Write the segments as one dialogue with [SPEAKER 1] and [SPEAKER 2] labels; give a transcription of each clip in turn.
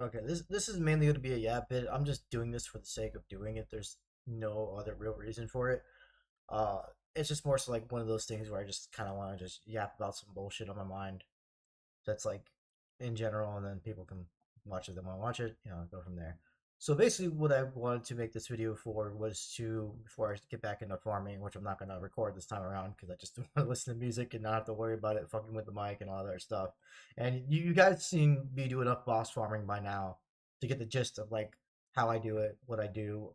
[SPEAKER 1] Okay, this is mainly going to be a yap bit. I'm just doing this for the sake of doing it. There's no other real reason for it. Uh, it's just more so like one of those things where I just kind of want to just yap about some bullshit on my mind. That's like in general, and then people can watch it. They want to watch it, go from there. So basically, what I wanted to make this video for was to before I get back into farming, which I'm not gonna record this time around because I just want to listen to music and not have to worry about it fucking with the mic and all that stuff. And you guys seen me do enough boss farming by now to get the gist of like how I do it, what I do.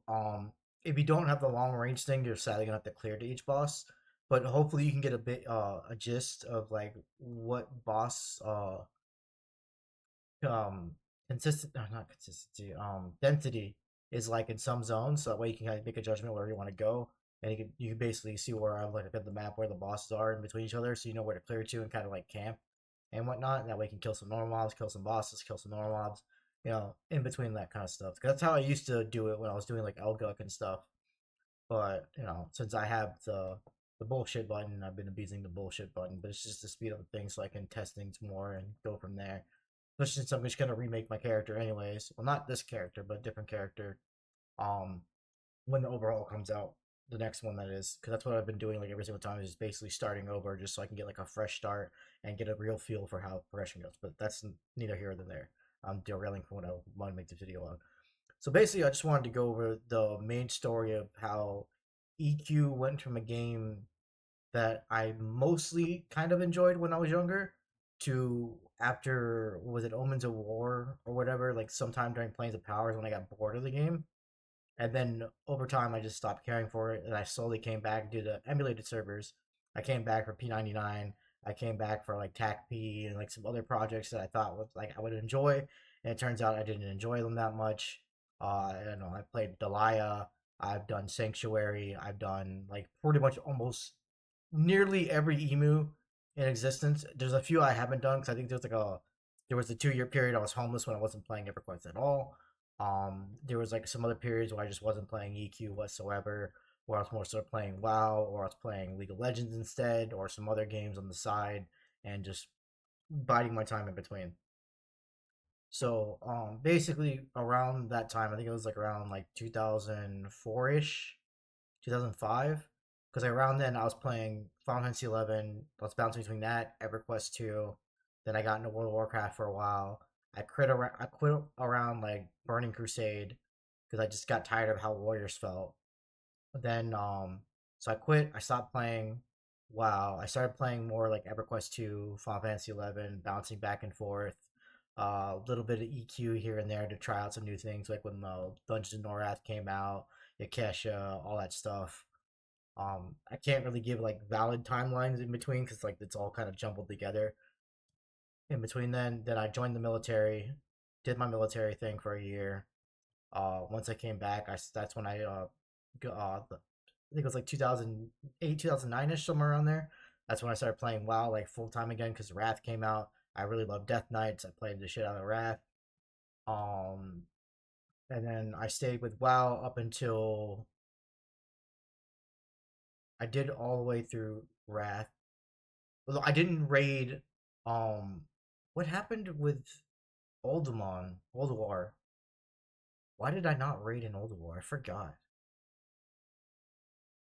[SPEAKER 1] If you don't have the long range thing, you're sadly gonna have to clear to each boss. But hopefully you can get a bit a gist of like what boss um consistent not consistency density is like in some zones, so that way you can kind of make a judgment where you want to go, and you can basically see where I look at the map where the bosses are in between each other, so you know where to clear to and kind of like camp and whatnot, and that way you can kill some normal mobs, kill some bosses, kill some normal mobs, in between that kind of stuff. 'Cause that's how I used to do it when I was doing like Elguk and stuff. But since I have the bullshit button, I've been abusing the bullshit button. But it's just to speed up things so I can test things more and go from there. Especially since I'm just gonna remake my character anyways. Well, not this character, but a different character. Um, when the overhaul comes out, the next one that is, because that's what I've been doing like every single time is just basically starting over, just so I can get like a fresh start and get a real feel for how progression goes. But that's neither here nor there. I'm derailing from what I want to make the video on. So basically, I just wanted to go over the main story of how EQ went from a game that I mostly kind of enjoyed when I was younger to after was it Omens of War or whatever, like sometime during Planes of Powers when I got bored of the game. And then over time I just stopped caring for it and I slowly came back due to emulated servers. I came back for P99. I came back for like TACP and like some other projects that I thought was like I would enjoy. And it turns out I didn't enjoy them that much. I don't know, I played Delia, I've done Sanctuary, I've done like pretty much almost nearly every emu in existence. There's a few I haven't done because I think there was a 2 year period I was homeless when I wasn't playing EverQuest at all. There was like some other periods where I just wasn't playing EQ whatsoever, where I was more sort of playing WoW, or I was playing League of Legends instead, or some other games on the side, and just biding my time in between. So basically around that time, I think it was like around like 2004 ish, 2005, because around then I was playing Final Fantasy 11. I was bouncing between that, EverQuest 2. Then I got into World of Warcraft for a while. I quit around like Burning Crusade because I just got tired of how Warriors felt. Then so I quit. I stopped playing. Wow, I started playing more like EverQuest 2, Final Fantasy 11, bouncing back and forth. A little bit of EQ here and there to try out some new things, like when Dungeons of Norath came out, Yakesha, all that stuff. I can't really give like valid timelines in between because like it's all kind of jumbled together. In between then I joined the military, did my military thing for a year. Once I came back, I that's when I think it was like 2008, 2009 ish, somewhere around there. That's when I started playing WoW like full time again because Wrath came out. I really love Death Knights. I played the shit out of Wrath. Um, and then I stayed with WoW up until I did all the way through Wrath. Although I didn't raid. Um, what happened with Oldemon? Why did I not raid in Oldemon? I forgot.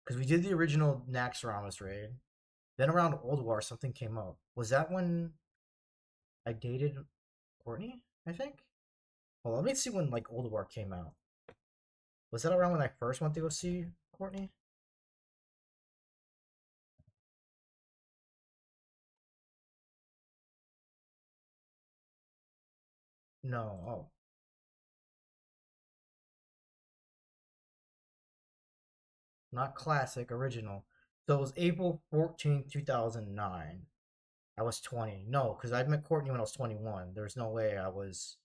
[SPEAKER 1] Because we did the original Naxxramas raid. Then around Old War, something came up. Was that when I dated Courtney? I think. Well, let me see when like Old War came out. Was that around when I first went to go see Courtney? No. Oh, not classic, original. So it was April 14th, 2009. I was 20. No, because I met Courtney when I was 21. There's no way I was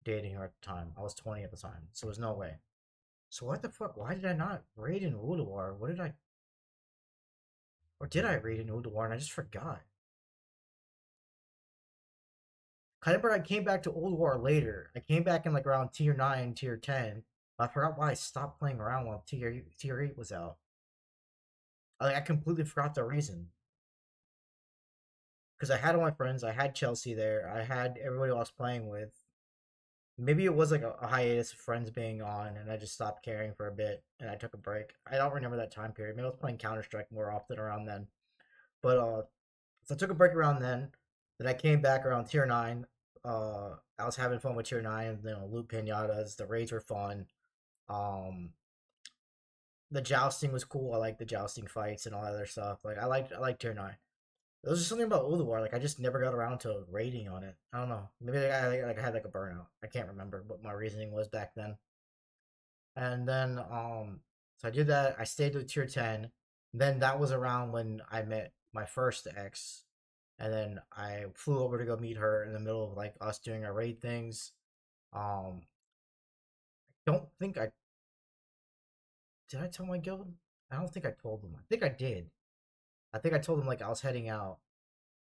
[SPEAKER 1] dating her at the time. I was 20 at the time, so there's no way. So what the fuck? Why did I not raid in Ulduar? What did I? Or did I raid in Ulduar and I just forgot? I remember I came back to Old War later. I came back in like around tier 9, tier 10. But I forgot why I stopped playing around while tier 8 was out. I completely forgot the reason. Because I had all my friends, I had Chelsea there, I had everybody I was playing with. Maybe it was like a hiatus of friends being on, and I just stopped caring for a bit, and I took a break. I don't remember that time period. Maybe I was playing Counter Strike more often around then. But so I took a break around then. Then I came back around tier nine. I was having fun with tier nine. You know, loot pinatas. The raids were fun. Um, the jousting was cool. I like the jousting fights and all that other stuff. Like I liked tier nine. There was just something about Ulduar. Like I just never got around to raiding on it. I don't know. Maybe I had like a burnout. I can't remember what my reasoning was back then. And then so I did that. I stayed with tier 10. Then that was around when I met my first ex. And then I flew over to go meet her in the middle of like us doing our raid things. Um don't think I did I tell my guild? I don't think I told them. I think I did. I think I told them like I was heading out.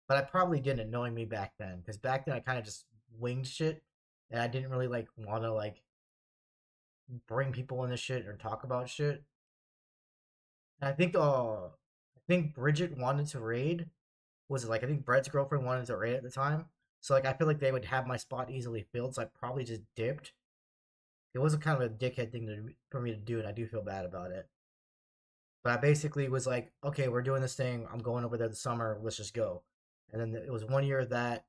[SPEAKER 1] But I probably didn't, knowing me back then. Because back then I kind of just winged shit and I didn't really like want to like bring people into shit or talk about shit. And I think Bridget wanted to raid. Was it like I think Brett's girlfriend wanted to raid at the time. So like I feel like they would have my spot easily filled, so I probably just dipped. It was a kind of a dickhead thing for me to do, and I do feel bad about it. But I basically was like, okay, we're doing this thing. I'm going over there this summer. Let's just go. And then it was 1 year of that.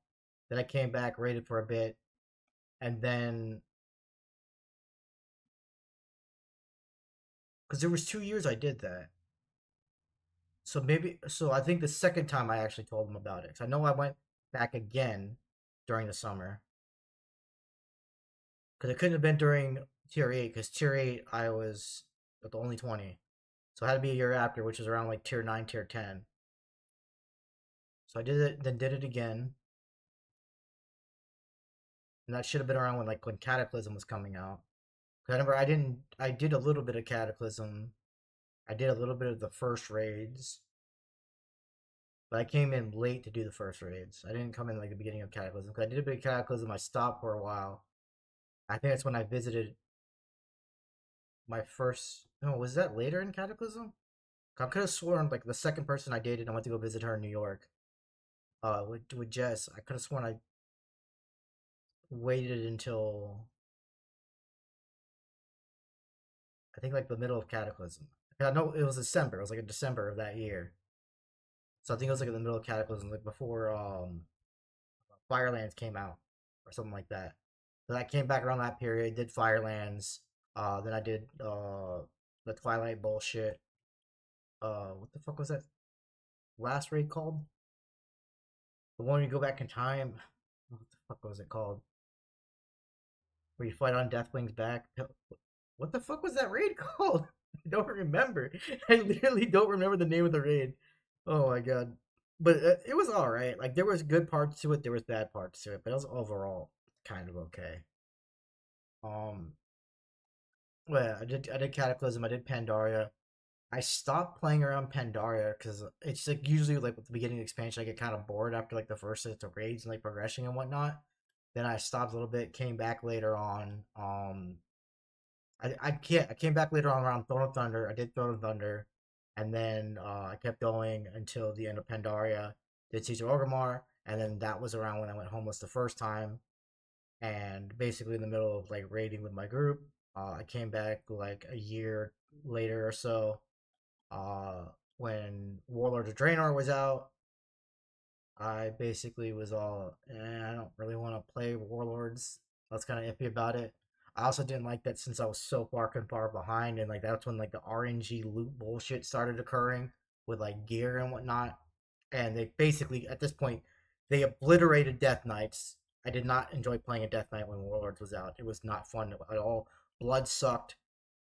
[SPEAKER 1] Then I came back, raided for a bit, and then because there was 2 years I did that. So I think the second time I actually told them about it. 'Cause I know I went back again during the summer because it couldn't have been during tier eight because tier eight I was at the only 20, so it had to be a year after, which was around like tier nine, tier 10. So I did it, then did it again, and that should have been around when Cataclysm was coming out. 'Cause I remember I did a little bit of Cataclysm. I did a little bit of the first raids, but I came in late to do the first raids. I didn't come in like the beginning of Cataclysm because I did a bit of Cataclysm. I stopped for a while. I think that's when I visited my first. No, was that later in Cataclysm? I could have sworn like the second person I dated, I went to go visit her in New York. With Jess, I could have sworn I waited until I think like the middle of Cataclysm. I know it was December. It was like in December of that year. So I think it was like in the middle of Cataclysm, like before Firelands came out or something like that. Then I came back around that period, did Firelands. Then I did the Twilight bullshit. What the fuck was that last raid called? The one where you go back in time. What the fuck was it called? Where you fight on Deathwing's back. What the fuck was that raid called? I don't remember. I literally don't remember the name of the raid. Oh my god. But it was all right. Like there was good parts to it, there was bad parts to it, but it was overall kind of okay. Um, well, I did Cataclysm, I did Pandaria. I stopped playing around Pandaria because it's like usually like with the beginning of the expansion, I get kind of bored after like the first set of raids and like progression and whatnot. Then I stopped a little bit, came back later on. I came back later on around Throne of Thunder. I did Throne of Thunder, and then I kept going until the end of Pandaria. Did Caesar Orgrimmar, and then that was around when I went homeless the first time. And basically in the middle of like raiding with my group, I came back like a year later or so. When Warlords of Draenor was out, I basically was all, I don't really want to play Warlords. I was kind of iffy about it. I also didn't like that since I was so far behind, and like that's when like the RNG loot bullshit started occurring with like gear and whatnot. And they basically at this point they obliterated Death Knights. I did not enjoy playing a Death Knight when Warlords was out. It was not fun at all. Blood sucked.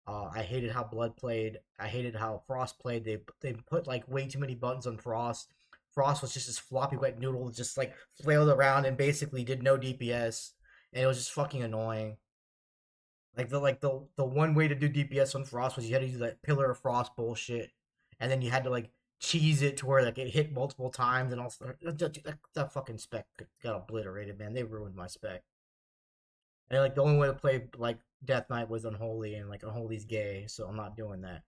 [SPEAKER 1] I hated how Blood played. I hated how Frost played. They put like way too many buttons on Frost. Frost was just this floppy wet noodle, that just like flailed around and basically did no DPS, and it was just fucking annoying. Like the one way to do DPS on Frost was you had to do that Pillar of Frost bullshit, and then you had to like cheese it to where like it hit multiple times and also that fucking spec got obliterated, man. They ruined my spec. And like the only way to play like Death Knight was Unholy, and like Unholy's gay, so I'm not doing that.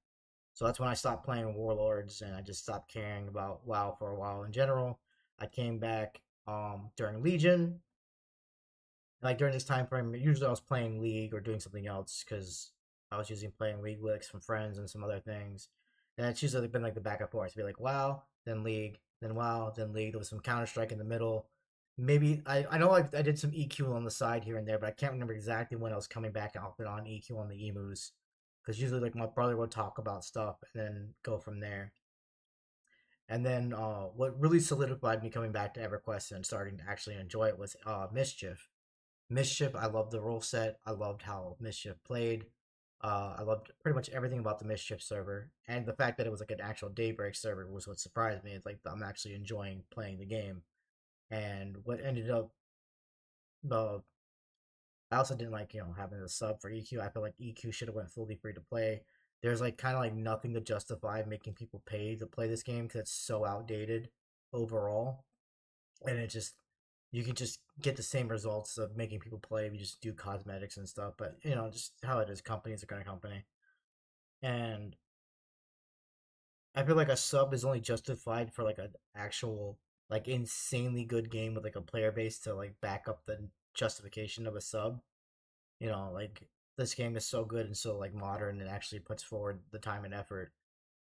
[SPEAKER 1] So that's when I stopped playing Warlords and I just stopped caring about WoW for a while in general. I came back during Legion, Like during this time frame, usually I was playing League or doing something else because I was usually playing League with like, some friends and some other things. And it's usually been like the back and forth. To be like WoW, then League, then WoW, then League. There was some Counter-Strike in the middle. Maybe I know I did some EQ on the side here and there, but I can't remember exactly when I was coming back off and on EQ on the emus. Because usually like my brother would talk about stuff and then go from there. And then what really solidified me coming back to EverQuest and starting to actually enjoy it was Mischief. Mischief, I loved the rule set. I loved how Mischief played. I loved pretty much everything about the Mischief server, and the fact that it was like an actual Daybreak server was what surprised me. It's like I'm actually enjoying playing the game, and what ended up, uh, I also didn't like having a sub for EQ. I feel like EQ should have went fully free to play. There's like kind of like nothing to justify making people pay to play this game because it's so outdated overall, and it just you can just get the same results of making people play if you just do cosmetics and stuff. But just how it is, companies are kind of company, and I feel like a sub is only justified for like an actual like insanely good game with like a player base to like back up the justification of a sub. Like this game is so good and so like modern and actually puts forward the time and effort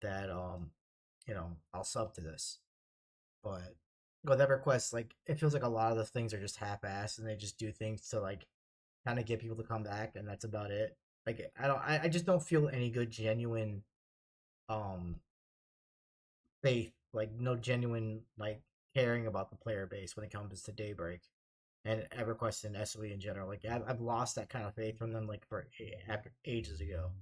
[SPEAKER 1] that I'll sub to this. But with EverQuest, like it feels like a lot of the things are just half-assed and they just do things to like kind of get people to come back, and that's about it. Like I just don't feel any good genuine um faith, like no genuine like caring about the player base when it comes to Daybreak and EverQuest and SOE in general. Like I've lost that kind of faith from them like for after ages ago.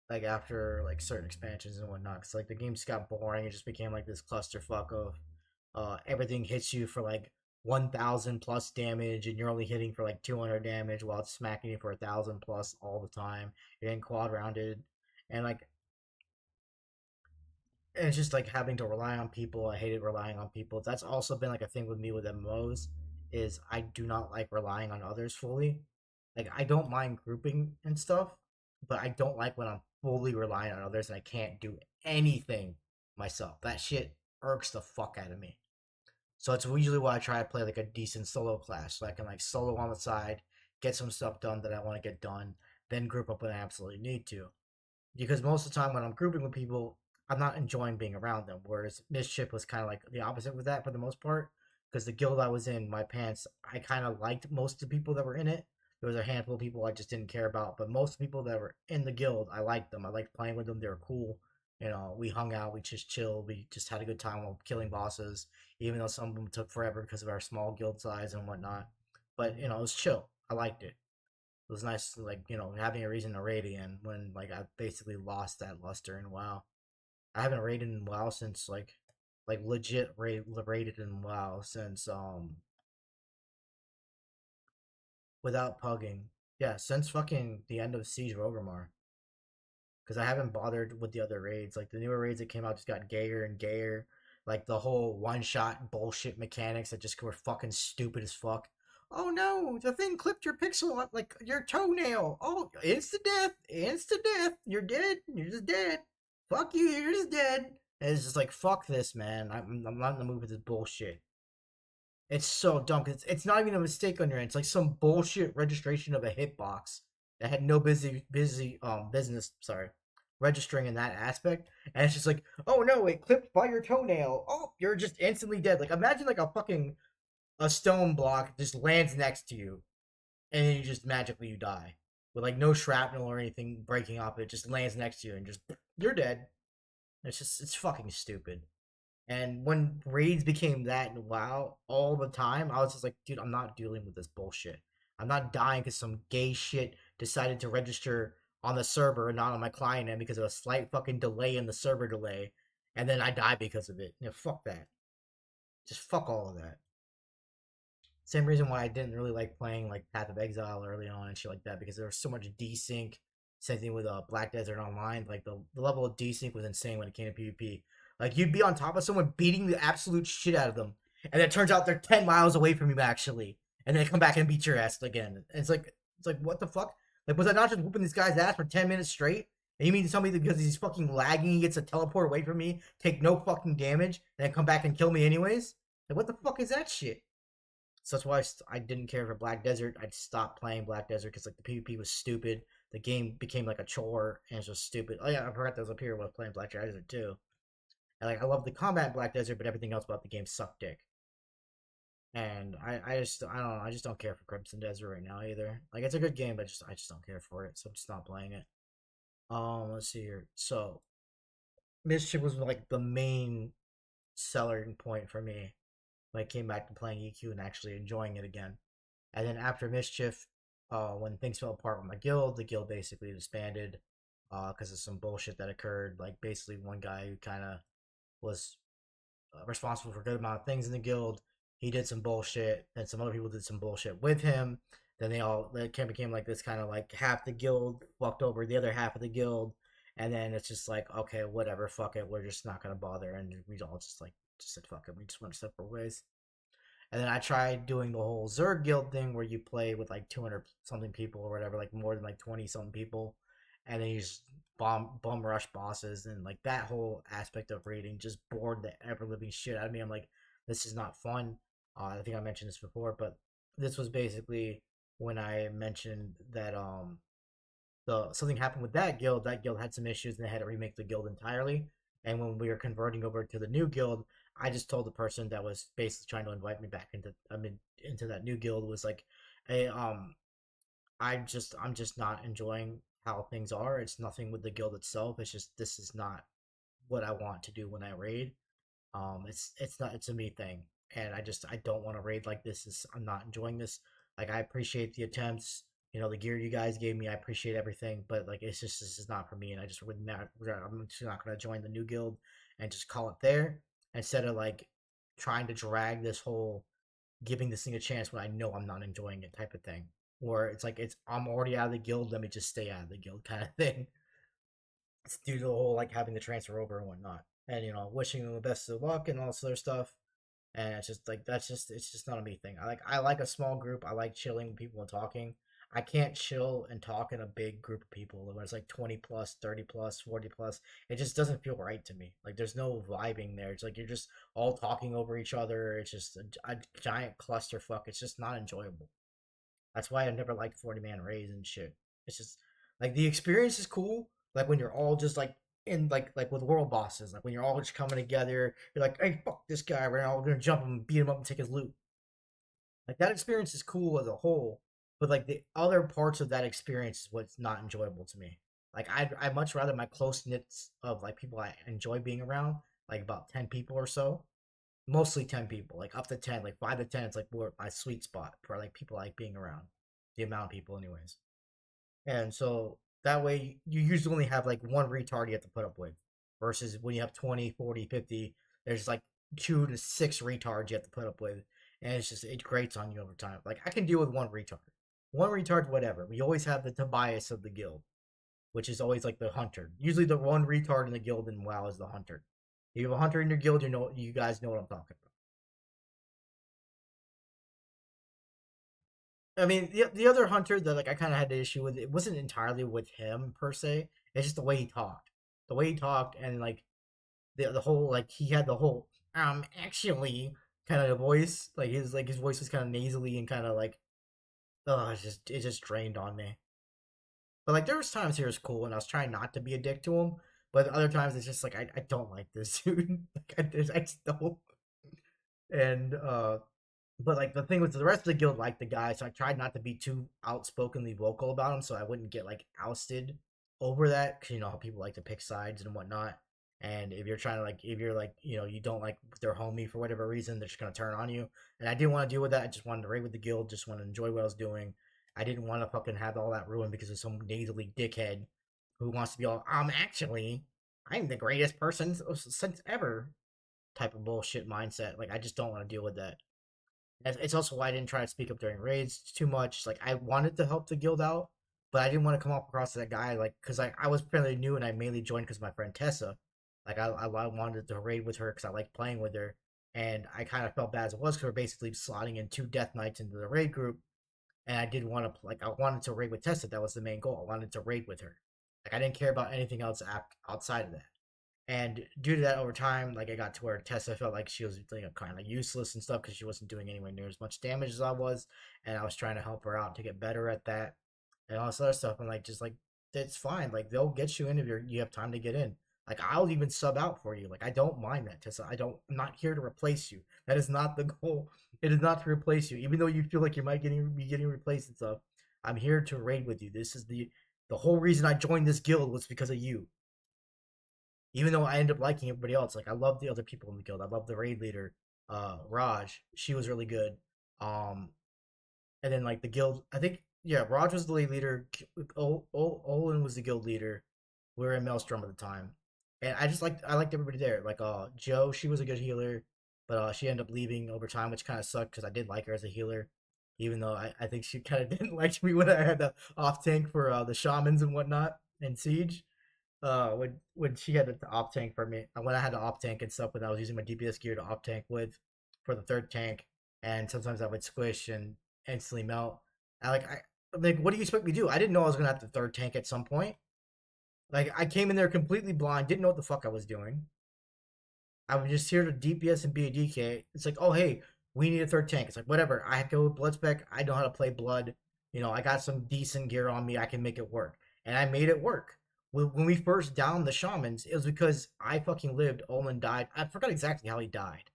[SPEAKER 1] Like after like certain expansions and whatnot, because like the game just got boring. It just became like this clusterfuck of everything hits you for like 1,000 plus damage, and you're only hitting for like 200 damage while it's smacking you for 1,000 plus all the time. You're getting quad rounded, and like and it's just like having to rely on people. I hated relying on people. That's also been like a thing with me with MMOs is I do not like relying on others fully. Like I don't mind grouping and stuff, but I don't like when I'm fully relying on others and I can't do anything myself. That shit irks the fuck out of me. So it's usually why I try to play like a decent solo class, so I can like solo on the side, get some stuff done that I want to get done, then group up when I absolutely need to. Because most of the time when I'm grouping with people, I'm not enjoying being around them. Whereas Mischief was kind of like the opposite with that for the most part. Because the guild I was in, my pants, I kind of liked most of the people that were in it. There was a handful of people I just didn't care about, but most people that were in the guild, I liked them. I liked playing with them. They were cool. We hung out, we just chilled, we just had a good time while killing bosses, even though some of them took forever because of our small guild size and whatnot. But it was chill. I liked it. It was nice, like having a reason to raid again when like I basically lost that luster in WoW. I haven't raided in WoW since like legit raided in WoW since without pugging. Yeah, since fucking the end of Siege of Orgrimmar. Because I haven't bothered with the other raids. Like the newer raids that came out just got gayer and gayer. Like the whole one shot bullshit mechanics that just were fucking stupid as fuck. Oh no, the thing clipped your pixel up like your toenail. Oh, instant death, instant death. You're dead. You're just dead. Fuck you. You're just dead. And it's just like fuck this, man. I'm not in the mood with this bullshit. It's so dumb because it's not even a mistake on your end. It's like some bullshit registration of a hitbox that had no business. Sorry, registering in that aspect, and it's just like, oh no, it clipped by your toenail. Oh, you're just instantly dead. Like imagine like a stone block just lands next to you, and then you just magically you die with like no shrapnel or anything breaking off. It just lands next to you and just you're dead. It's fucking stupid. And when raids became that and WoW all the time, I was just like, dude, I'm not dealing with this bullshit. I'm not dying because some gay shit decided to register on the server and not on my client end because of a slight fucking delay in the server delay, and then I die because of it. Fuck that. Just fuck all of that. Same reason why I didn't really like playing like Path of Exile early on and shit like that because there was so much desync. Same thing with Black Desert Online. Like the level of desync was insane when it came to PvP. Like you'd be on top of someone beating the absolute shit out of them, and it turns out they're 10 miles away from you actually, and then they come back and beat your ass again. And it's like what the fuck? Like was I not just whooping this guy's ass for 10 minutes straight? And you mean to tell me that because he's fucking lagging, he gets to teleport away from me, take no fucking damage, and then come back and kill me anyways? Like what the fuck is that shit? So that's why I didn't care for Black Desert. I stopped playing Black Desert because like the PvP was stupid. The game became like a chore and it's just stupid. Oh yeah, I forgot that was up here when I was playing Black Desert too. And like I love the combat in Black Desert, but everything else about the game sucked dick. And I don't know, I just don't care for Crimson Desert right now either. Like it's a good game, but I just don't care for it, so I'm just not playing it. Let's see here. So Mischief was like the main selling point for me when I came back to playing EQ and actually enjoying it again. And then after Mischief, when things fell apart with my guild, the guild basically disbanded because of some bullshit that occurred. Like basically one guy who kind of was responsible for a good amount of things in the guild. He did some bullshit, and some other people did some bullshit with him. Then it became like this kind of like half the guild fucked over the other half of the guild, and then it's just like okay, whatever, fuck it, we're just not gonna bother, and we all just said fuck it, we just went separate ways. And then I tried doing the whole Zerg guild thing where you play with like 200 something people or whatever, like more than like 20 something people, and then you just bum rush bosses, and like that whole aspect of raiding just bored the ever living shit out of me. I'm like, this is not fun. I think I mentioned this before, but this was basically when I mentioned that the something happened with that guild. That guild had some issues, and they had to remake the guild entirely. And when we were converting over to the new guild, I just told the person that was basically trying to invite me back into that new guild was like, hey, I'm just not enjoying how things are. It's nothing with the guild itself. It's just this is not what I want to do when I raid. It's not it's a me thing, and I don't want to raid like this. I'm not enjoying this. Like I appreciate the attempts, the gear you guys gave me. I appreciate everything, but like it's just this is not for me, and I just would not. I'm just not gonna join the new guild and just call it there instead of like trying to drag this whole giving this thing a chance when I know I'm not enjoying it type of thing. Or it's like it's I'm already out of the guild. Let me just stay out of the guild kind of thing. It's due to the whole like having to transfer over and whatnot, and wishing them the best of luck and all this other stuff. And it's just like it's just not a me thing. I like a small group. I like chilling with people and talking. I can't chill and talk in a big group of people when it's like 20 plus, 30 plus, 40 plus. It just doesn't feel right to me. Like there's no vibing there. It's like you're just all talking over each other. It's just a giant clusterfuck. It's just not enjoyable. That's why I never liked 40-man raids and shit. It's just like the experience is cool. Like when you're all just like in like with world bosses, like when you're all just coming together, you're like, hey, fuck this guy, we're all gonna jump him, and beat him up, and take his loot. Like that experience is cool as a whole, but like the other parts of that experience is what's not enjoyable to me. Like I much rather my close knits of like people I enjoy being around, like about 10 people or so, mostly 10 people, like up to 10, like 5 to 10. It's like more my sweet spot for like people I like being around, the amount of people, anyways. And so that way you usually only have like one retard you have to put up with, versus when you have 20, 40, 50, there's like 2 to 6 retards you have to put up with, and it's just it grates on you over time. Like I can deal with one retard, whatever. We always have the Tobias of the guild, which is always like the hunter. Usually the one retard in the guild in WoW is the hunter. If you have a hunter in your guild, you guys know what I'm talking about. I mean, the other hunter that like I kind of had the issue with, it wasn't entirely with him per se. It's just the way he talked, and like the whole like he had the whole actually kind of voice. Like his voice was kind of nasally and kind of like it just drained on me. But like there was times he was cool and I was trying not to be a dick to him, but other times it's just like I don't like this dude. I just don't. And but like the thing was the rest of the guild liked the guy, so I tried not to be too outspokenly vocal about him, so I wouldn't get like ousted over that. Cause you know how people like to pick sides and whatnot. And if you're trying to like, if you're like, you don't like their homie for whatever reason, they're just gonna turn on you. And I didn't want to deal with that. I just wanted to raid with the guild, just want to enjoy what I was doing. I didn't want to fucking have all that ruined because of some nasally dickhead who wants to be all, actually, I'm the greatest person since ever type of bullshit mindset. Like I just don't want to deal with that. It's also why I didn't try to speak up during raids too much. Like I wanted to help the guild out, but I didn't want to come up across that guy like because I was fairly new and I mainly joined because my friend Tessa. Like I wanted to raid with her because I liked playing with her, and I kind of felt bad as it was because we're basically slotting in 2 death knights into the raid group, and I didn't want to like I wanted to raid with Tessa. That was the main goal. I wanted to raid with her. Like I didn't care about anything else outside of that. And due to that, over time, like I got to where Tessa felt like she was like, kind of useless and stuff because she wasn't doing anywhere near as much damage as I was, and I was trying to help her out to get better at that and all this other stuff. And like, just like, it's fine. Like they'll get you in if you have time to get in. Like I'll even sub out for you. Like I don't mind that, Tessa. I'm not here to replace you. That is not the goal. It is not to replace you. Even though you feel like you might be getting replaced and stuff, I'm here to raid with you. This is the whole reason I joined this guild was because of you. Even though I end up liking everybody else, like I love the other people in the guild. I love the raid leader, Raj. She was really good. Um, and then like the guild, I think yeah, Raj was the lead leader. Olin was the guild leader. We were in Maelstrom at the time, and I liked everybody there. Like Joe, she was a good healer, but she ended up leaving over time, which kind of sucked because I did like her as a healer, even though I think she kind of didn't like me when I had the off tank for the shamans and whatnot in Siege. When she had the op tank for me, when I had the op tank and stuff, when I was using my DPS gear to op tank with for the third tank, and sometimes I would squish and instantly melt. I'm like, what do you expect me to do? I didn't know I was gonna have the third tank at some point. Like I came in there completely blind, didn't know what the fuck I was doing. I was just here to DPS and be a DK. It's like, oh hey, we need a third tank. It's like whatever. I go with blood spec. I know how to play blood. You know, I got some decent gear on me. I can make it work, and I made it work. When we first downed the shamans, it was because I fucking lived. Olin died. I forgot exactly how he died,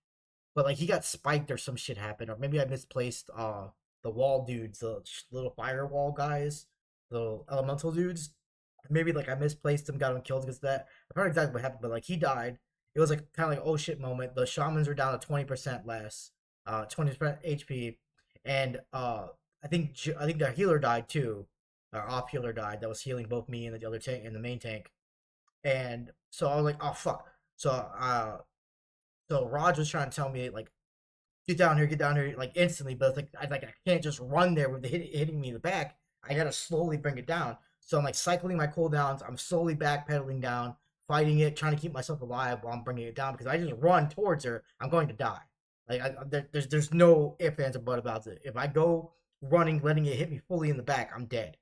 [SPEAKER 1] but like he got spiked or some shit happened, or maybe I misplaced the wall dudes, the little firewall guys, the elemental dudes. Maybe like I misplaced him, got him killed because of that. I forgot exactly what happened, but like he died. It was like kind of like oh shit moment. The shamans are down to 20% less, 20% HP, and I think their healer died too. Our off healer died that was healing both me and the other tank and the main tank. And so I was like, oh fuck. So Raj was trying to tell me like get down here, like instantly. But it's like I can't just run there with hitting me in the back. I gotta slowly bring it down. So I'm like cycling my cooldowns. I'm slowly backpedaling down, fighting it, trying to keep myself alive while I'm bringing it down. Because I just run towards her, I'm going to die. There's no ifs ands or buts about it. If I go running, letting it hit me fully in the back, I'm dead.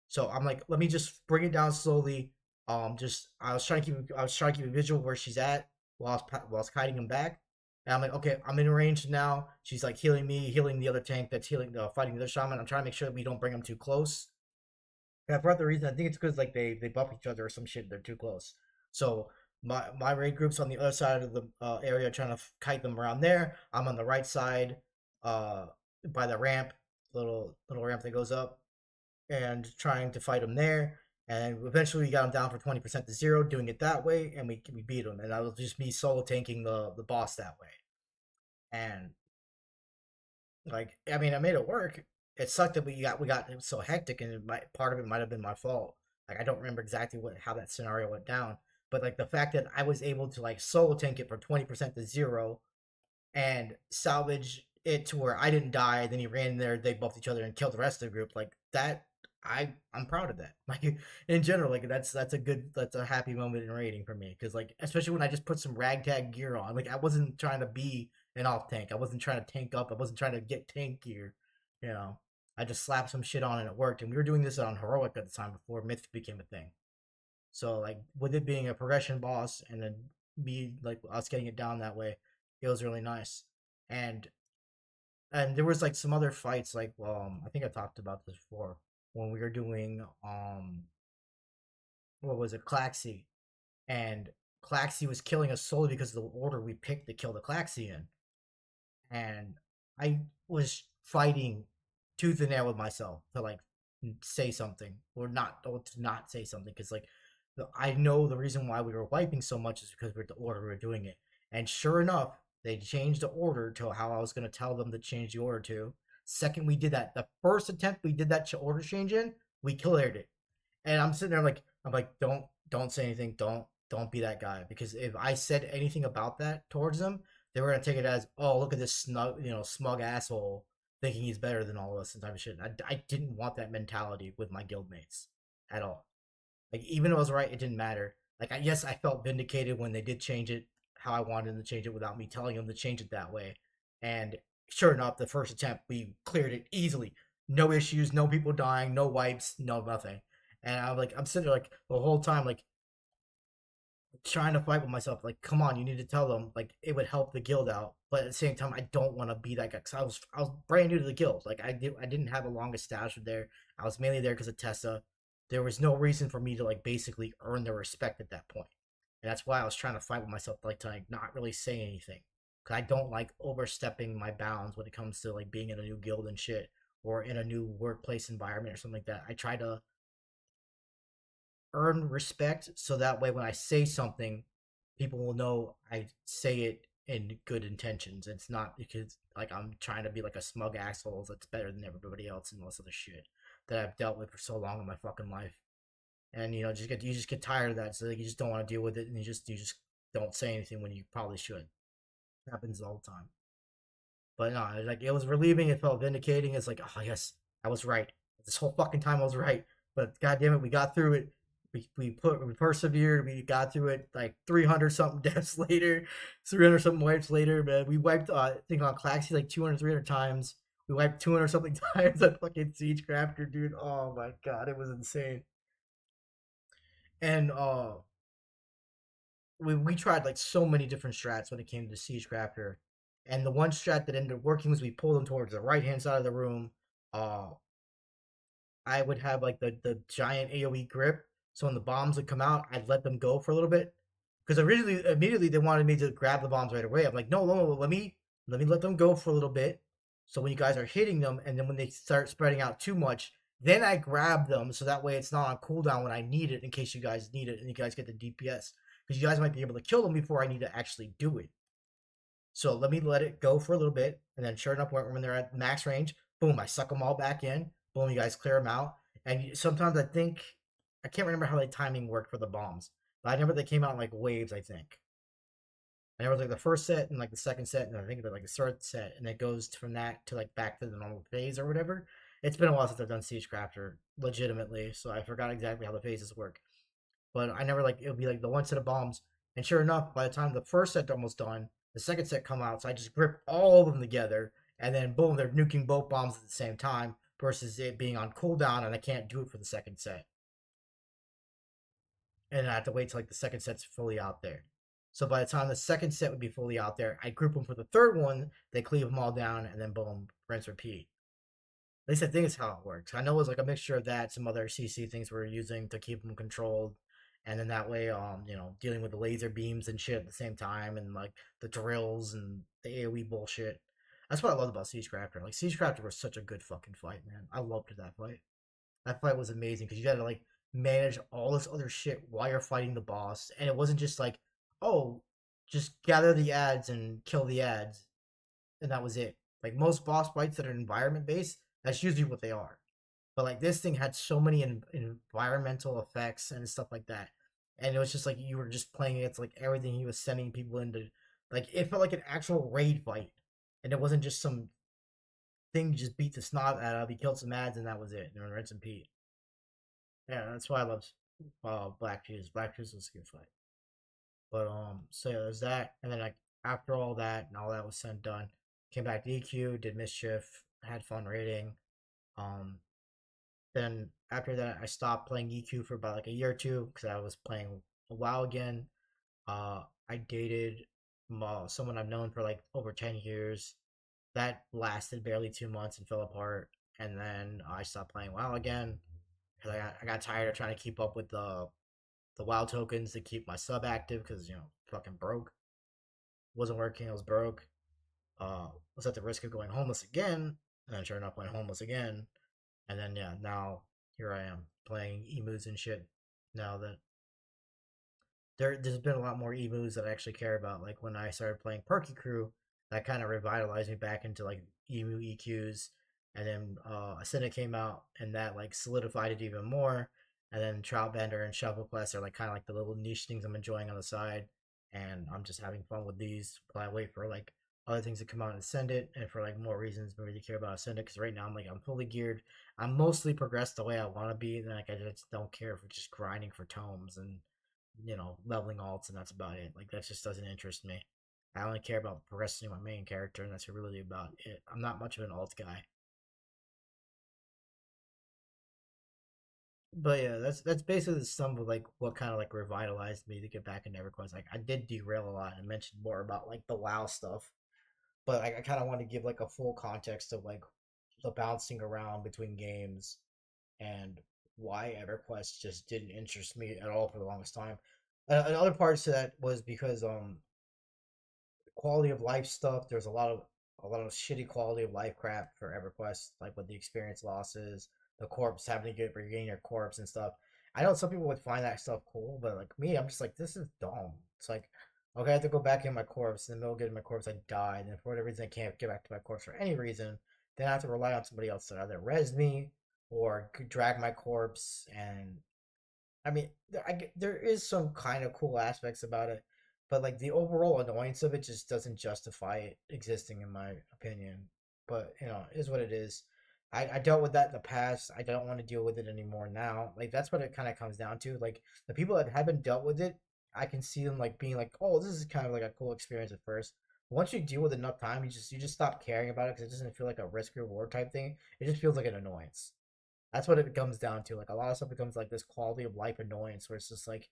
[SPEAKER 1] So I'm like, let me just bring it down slowly. Just I was trying to keep a visual where she's at while I was kiting him back. And I'm like, okay, I'm in range now. She's like healing me, healing the other tank that's healing, fighting the other shaman. I'm trying to make sure that we don't bring them too close. And I forgot the reason. I think it's because like they buff each other or some shit. They're too close. So my raid group's on the other side of the area, trying to kite them around there. I'm on the right side, uh, by the ramp, little ramp that goes up, and trying to fight him there. And eventually we got him down from 20% to zero, doing it that way, and we beat him. And that was just me solo tanking the boss that way. And like, I mean, I made it work. It sucked that we got it was so hectic, and part of it might have been my fault. Like I don't remember exactly how that scenario went down, but like the fact that I was able to like solo tank it from 20% to zero and salvage it to where I didn't die. Then he ran in there, they buffed each other and killed the rest of the group. Like that, I'm proud of that. Like in general, like that's a happy moment in raiding for me because like especially when I just put some ragtag gear on. Like I wasn't trying to be an off tank. I wasn't trying to tank up. I wasn't trying to get tank gear. You know, I just slapped some shit on and it worked. And we were doing this on heroic at the time before myth became a thing. So like with it being a progression boss and then me like us getting it down that way, it was really nice. And and there was like some other fights like I think I talked about this before when we were doing what was it, Claxy, and Claxy was killing us solely because of the order we picked to kill the Claxy in. And I was fighting tooth and nail with myself to like say something or to not say something because like I know the reason why we were wiping so much is because we're the order we were doing it. And sure enough, they changed the order to how I was going to tell them to change the order to. Second, we did that. The first attempt we did that order change in, we cleared it. And I'm sitting there like I'm like don't say anything. Don't be that guy because if I said anything about that towards them, they were gonna take it as oh look at this smug asshole thinking he's better than all of us and type of shit. I didn't want that mentality with my guildmates at all. Like even if I was right, it didn't matter. Like yes, I felt vindicated when they did change it how I wanted them to change it without me telling them to change it that way. And sure enough, the first attempt we cleared it easily, no issues, no people dying, no wipes, no nothing. And I'm sitting there like the whole time like trying to fight with myself. Like, come on, you need to tell them. Like, it would help the guild out. But at the same time, I don't want to be that guy because I was brand new to the guild. Like, I didn't have a long establishment there. I was mainly there because of Tessa. There was no reason for me to like basically earn their respect at that point, and that's why I was trying to fight with myself, like to like not really say anything. Cause I don't like overstepping my bounds when it comes to like being in a new guild and shit, or in a new workplace environment or something like that. I try to earn respect so that way when I say something, people will know I say it in good intentions. It's not because like I'm trying to be like a smug asshole that's better than everybody else and all this other shit that I've dealt with for so long in my fucking life. And you just get tired of that, so like, you just don't want to deal with it, and you just don't say anything when you probably should. It happens all the time. But no, like it was relieving. It felt vindicating. It's like, oh yes, I was right. This whole fucking time I was right. But god damn it, we got through it. We persevered. We got through it. Like 300 something deaths later, 300 something wipes later. Man, we wiped I think on Claxy like 200, 300 times. We wiped 200 something times on fucking Siege Crafter, dude. Oh my god, it was insane. And we tried like so many different strats when it came to Siege Crafter, and the one strat that ended up working was we pulled them towards the right hand side of the room. Uh, I would have like the giant AOE grip, so when the bombs would come out, I'd let them go for a little bit. Because originally, immediately they wanted me to grab the bombs right away. I'm like, no, no, no, let me let them go for a little bit. So when you guys are hitting them, and then when they start spreading out too much, then I grab them so that way it's not on cooldown when I need it in case you guys need it and you guys get the DPS because you guys might be able to kill them before I need to actually do it. So let me let it go for a little bit, and then sure enough, when they're at max range, boom, I suck them all back in. Boom, you guys clear them out. And sometimes I think I can't remember how the timing worked for the bombs, but I remember they came out in like waves. I think I remember like the first set and like the second set, and I think like the third set, and it goes from that to like back to the normal phase or whatever. It's been a while since I've done Siege Crafter legitimately, so I forgot exactly how the phases work. But I never like it would be like the one set of bombs, and sure enough, by the time the first set almost done, the second set come out. So I just grip all of them together, and then boom, they're nuking both bombs at the same time. Versus it being on cooldown, and I can't do it for the second set, and I have to wait till like the second set's fully out there. So by the time the second set would be fully out there, I group them for the third one. They cleave them all down, and then boom, rinse repeat. At least I think it's how it works. I know it was like a mixture of that, some other CC things we are using to keep them controlled, and then that way, dealing with the laser beams and shit at the same time, and like the drills and the AOE bullshit. That's what I loved about Siege Crafter. Like Siege Crafter was such a good fucking fight, man. I loved that fight. That fight was amazing because you got to like manage all this other shit while you're fighting the boss, and it wasn't just like, oh, just gather the ads and kill the ads and that was it. Like most boss fights that are environment based, that's usually what they are. But like this thing had so many environmental effects and stuff like that, and it was just like you were just playing against like everything he was sending people into. Like it felt like an actual raid fight, and it wasn't just some thing you just beat the snot out of. He killed some ads and that was it. And then rinse and repeat. Yeah, that's why I love Black Fuse. Black Fuse was a good fight. But so yeah, there's that, and then like after all that and all that was said and done, came back to EQ, did mischief, had fun raiding. Um, then after that, I stopped playing EQ for about like a year or two because I was playing a while again. I dated someone I've known for like over 10 years. That lasted barely 2 months and fell apart, and then I stopped playing WoW again because I got tired of trying to keep up with the WoW tokens to keep my sub active because fucking broke. Wasn't working. I was broke. Was at the risk of going homeless again, and then sure enough, went homeless again. And then yeah, now here I am playing emus and shit. Now that there's been a lot more emus that I actually care about. Like when I started playing Perky Crew, that kind of revitalized me back into like emu EQs. And then Ascendant came out, and that like solidified it even more. And then Troutbender and Shovel Quest are like kind of like the little niche things I'm enjoying on the side, and I'm just having fun with these. While I wait for like other things to come out and send it, and for like more reasons maybe to care about Ascendant. Because right now I'm fully geared. I'm mostly progressed the way I want to be, and like I just don't care for just grinding for tomes and leveling alts, and that's about it. Like that just doesn't interest me. I only care about progressing my main character, and that's really about it. I'm not much of an alt guy. But yeah, that's basically some of like what kind of like revitalized me to get back into EverQuest. Like I did derail a lot and mentioned more about like the WoW stuff, but I kind of want to give like a full context of like the bouncing around between games and why EverQuest just didn't interest me at all for the longest time. And other parts to that was because quality of life stuff. There's a lot of shitty quality of life crap for EverQuest, like with the experience losses, the corpse having to get regain your corpse and stuff. I know some people would find that stuff cool, but like me, I'm just like, this is dumb. It's like, okay, I have to go back in my corpse. In the middle of getting my corpse, I died, and for whatever reason, I can't get back to my corpse for any reason. Then I have to rely on somebody else to either res me or drag my corpse, and I mean, there is some kind of cool aspects about it, but like the overall annoyance of it just doesn't justify it existing, in my opinion. But it is what it is. I dealt with that in the past. I don't want to deal with it anymore now. Like that's what it kind of comes down to. Like the people that haven't dealt with it, I can see them like being like, "Oh, this is kind of like a cool experience at first." But once you deal with it enough time, you just stop caring about it because it doesn't feel like a risk reward type thing. It just feels like an annoyance. That's what it comes down to. Like a lot of stuff becomes like this quality of life annoyance where it's just like,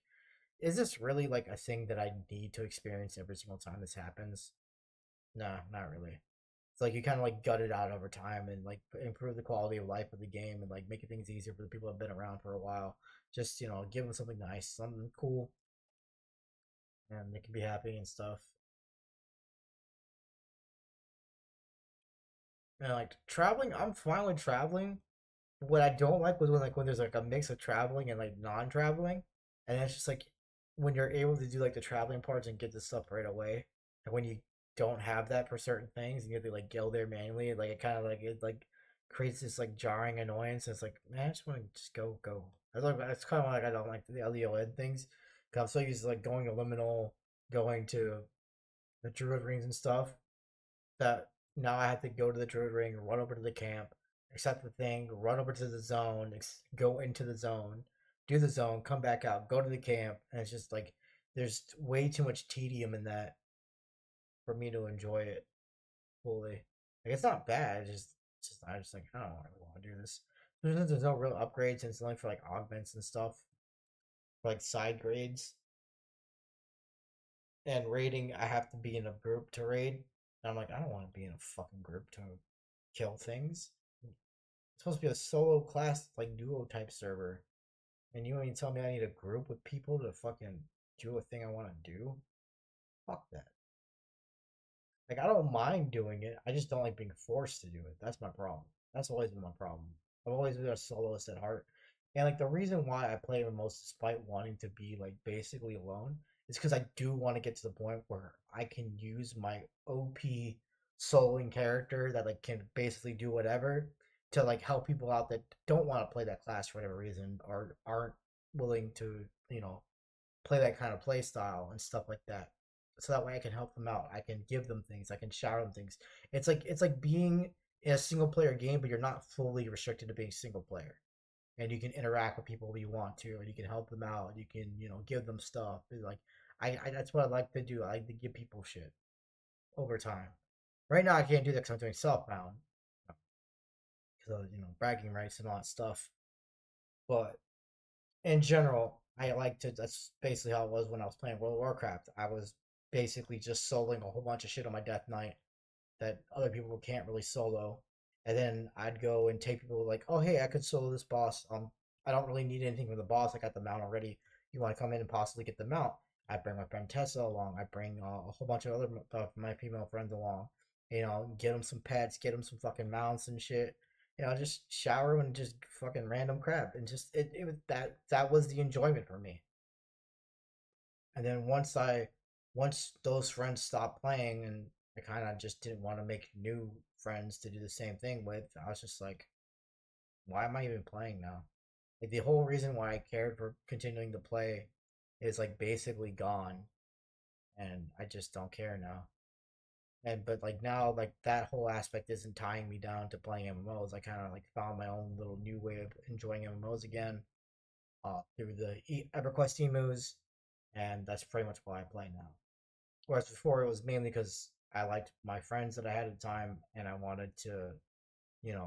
[SPEAKER 1] is this really like a thing that I need to experience every single time this happens? Nah, not really. It's like you kind of like gut it out over time and like improve the quality of life of the game and like making things easier for the people that have been around for a while. Just give them something nice, something cool, and they can be happy and stuff. And like traveling, I'm fine with traveling. What I don't like was when there's like a mix of traveling and like non-traveling, and it's just like when you're able to do like the traveling parts and get the stuff right away, and when you don't have that for certain things and you have to like go there manually, like it creates this like jarring annoyance. And it's like, man, I just want to just go. That's kind of like I don't like the LEON things. Cause I'm so used to like going to liminal, going to the druid rings and stuff that now I have to go to the druid ring, run over to the camp, accept the thing, run over to the zone, go into the zone, do the zone, come back out, go to the camp, and it's just like there's way too much tedium in that for me to enjoy it fully. Like it's not bad. It's just I just like I don't really want to do this. There's no real upgrades, and it's only for like augments and stuff, for like side grades and raiding. I have to be in a group to raid. And I'm like, I don't want to be in a fucking group to kill things. It's supposed to be a solo class, like duo type server. And you ain't tell me I need a group with people to fucking do a thing I want to do? Fuck that. Like, I don't mind doing it. I just don't like being forced to do it. That's my problem. That's always been my problem. I've always been a soloist at heart. And, like, the reason why I play most despite wanting to be, like, basically alone is because I do want to get to the point where I can use my OP soloing character that, like, can basically do whatever to, like, help people out that don't want to play that class for whatever reason or aren't willing to, play that kind of play style and stuff like that. So that way I can help them out. I can give them things. I can shower them things. It's like being in a single player game, but you're not fully restricted to being single player. And you can interact with people you want to, and you can help them out. You can give them stuff. Like I that's what I like to do. I like to give people shit over time. Right now I can't do that because I'm doing self-bound because of bragging rights and all that stuff. But in general, I like to. That's basically how it was when I was playing World of Warcraft. I was basically just soloing a whole bunch of shit on my Death Knight that other people can't really solo, and then I'd go and take people like, oh hey, I could solo this boss. I don't really need anything from the boss. I got the mount already. You want to come in and possibly get the mount? I bring my friend Tessa along. I bring a whole bunch of other my female friends along. Get them some pets, get them some fucking mounts and shit. Just shower and just fucking random crap, and just it was that was the enjoyment for me. And then once those friends stopped playing, and I kind of just didn't want to make new friends to do the same thing with, I was just like, why am I even playing now? Like the whole reason why I cared for continuing to play is like basically gone, and I just don't care now. And but like now, like that whole aspect isn't tying me down to playing MMOs. I kind of like found my own little new way of enjoying MMOs again, through the EverQuest emus, and that's pretty much why I play now. Whereas before it was mainly because I liked my friends that I had at the time, and I wanted to,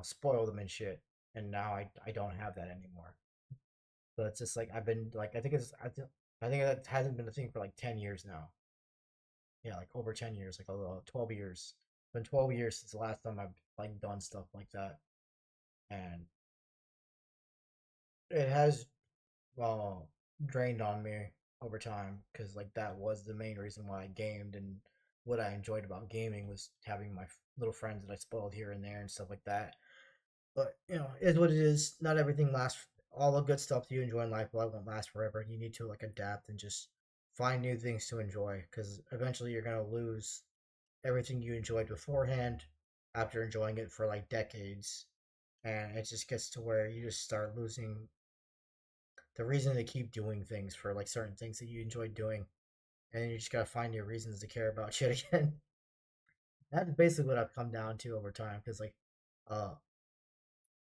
[SPEAKER 1] spoil them and shit. And now I don't have that anymore. But it's just like I've been like I think that hasn't been a thing for like 10 years now. Yeah, like over 10 years, like 12 years. It's been 12 years since the last time I've like done stuff like that, and it has uh, drained on me over time because like that was the main reason why I gamed and what I enjoyed about gaming was having my little friends that I spoiled here and there and stuff like that. But it is what it is. Not everything lasts. All the good stuff that you enjoy in life, well, it won't last forever. You need to like adapt and just find new things to enjoy because eventually you're gonna lose everything you enjoyed beforehand after enjoying it for like decades, and it just gets to where you just start losing the reason to keep doing things for like certain things that you enjoy doing, and then you just gotta find new reasons to care about shit again. That's basically what I've come down to over time. Because like, uh,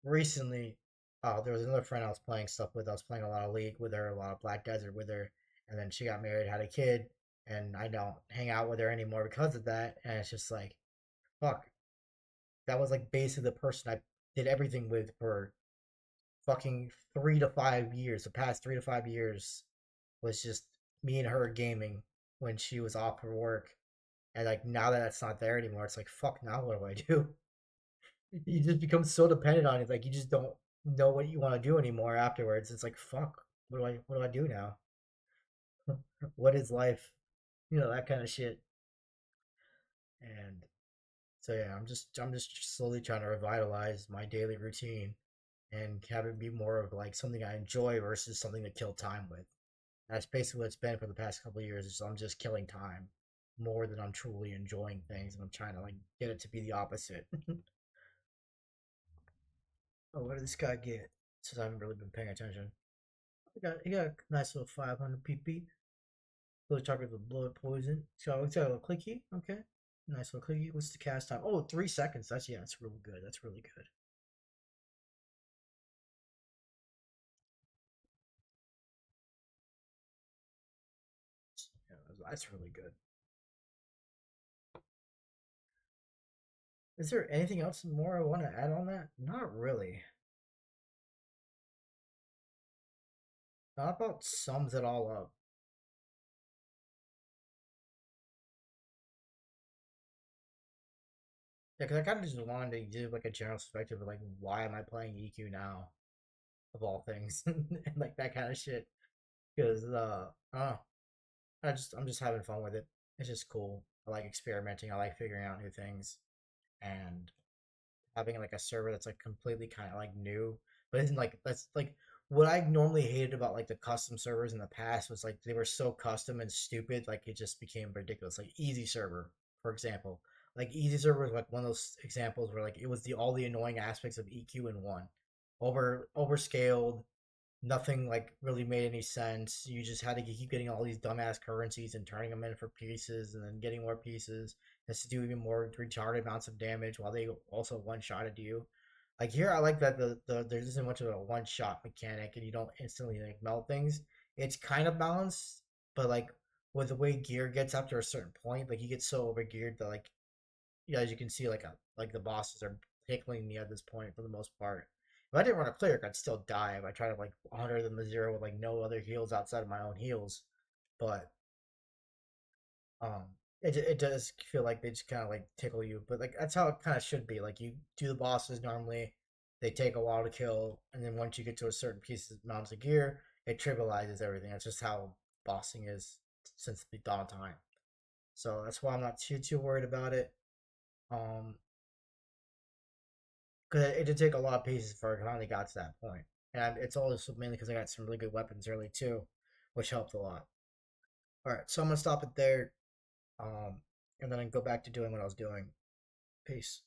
[SPEAKER 1] recently, there was another friend I was playing stuff with. I was playing a lot of League with her, a lot of Black Desert with her, and then she got married, had a kid, and I don't hang out with her anymore because of that. And it's just like, fuck, that was like basically the person I did everything with for fucking 3 to 5 years. The past 3 to 5 years was just me and her gaming when she was off for work. And like now that that's not there anymore, it's like fuck. Now what do I do? You just become so dependent on it, like you just don't know what you want to do anymore afterwards. It's like fuck. What do I do now? What is life? That kind of shit. And so yeah, I'm just slowly trying to revitalize my daily routine and have it be more of like something I enjoy versus something to kill time with. That's basically what it's been for the past couple of years. Is I'm just killing time more than I'm truly enjoying things, and I'm trying to like get it to be the opposite. Oh, what did this guy get? Since I haven't really been paying attention, he got a nice little 500 PP. Little chocolate with blood poison. So it's got a little clicky. Okay, nice little clicky. What's the cast time? Oh, 3 seconds. That's really good. That's really good. Yeah, that's really good. Is there anything else more I want to add on that? Not really. That about sums it all up. Yeah, because I kind of just wanted to give like a general perspective of like why am I playing EQ now, of all things, and like that kind of shit. Because oh, I'm just having fun with it. It's just cool. I like experimenting. I like figuring out new things, and having like a server that's like completely kind of like new, but isn't like that's like what I normally hated about like the custom servers in the past was like they were so custom and stupid, like it just became ridiculous. Like Easy Server, for example, like Easy Server was like one of those examples where like it was the all the annoying aspects of EQ in one, overscaled, nothing like really made any sense. You just had to keep getting all these dumbass currencies and turning them in for pieces, and then getting more pieces. That's to do even more retarded amounts of damage while they also one shotted you. Like here, I like that there isn't much of a one shot mechanic, and you don't instantly like melt things. It's kind of balanced, but like with the way gear gets up to a certain point, like you get so over geared that like as you can see, like the bosses are tickling me at this point for the most part. If I didn't run a cleric, I'd still die if I tried to like 100 them to zero with like no other heals outside of my own heals. But um, it does feel like they just kind of like tickle you. But like that's how it kind of should be. Like you do the bosses normally, they take a while to kill, and then once you get to a certain piece of amounts of gear, it trivializes everything. That's just how bossing is since the dawn of time. So that's why I'm not too worried about it. Um, because it did take a lot of pieces before I finally got to that point. And it's also mainly because I got some really good weapons early too, which helped a lot. All right, so I'm gonna stop it there, and then I go back to doing what I was doing. Peace.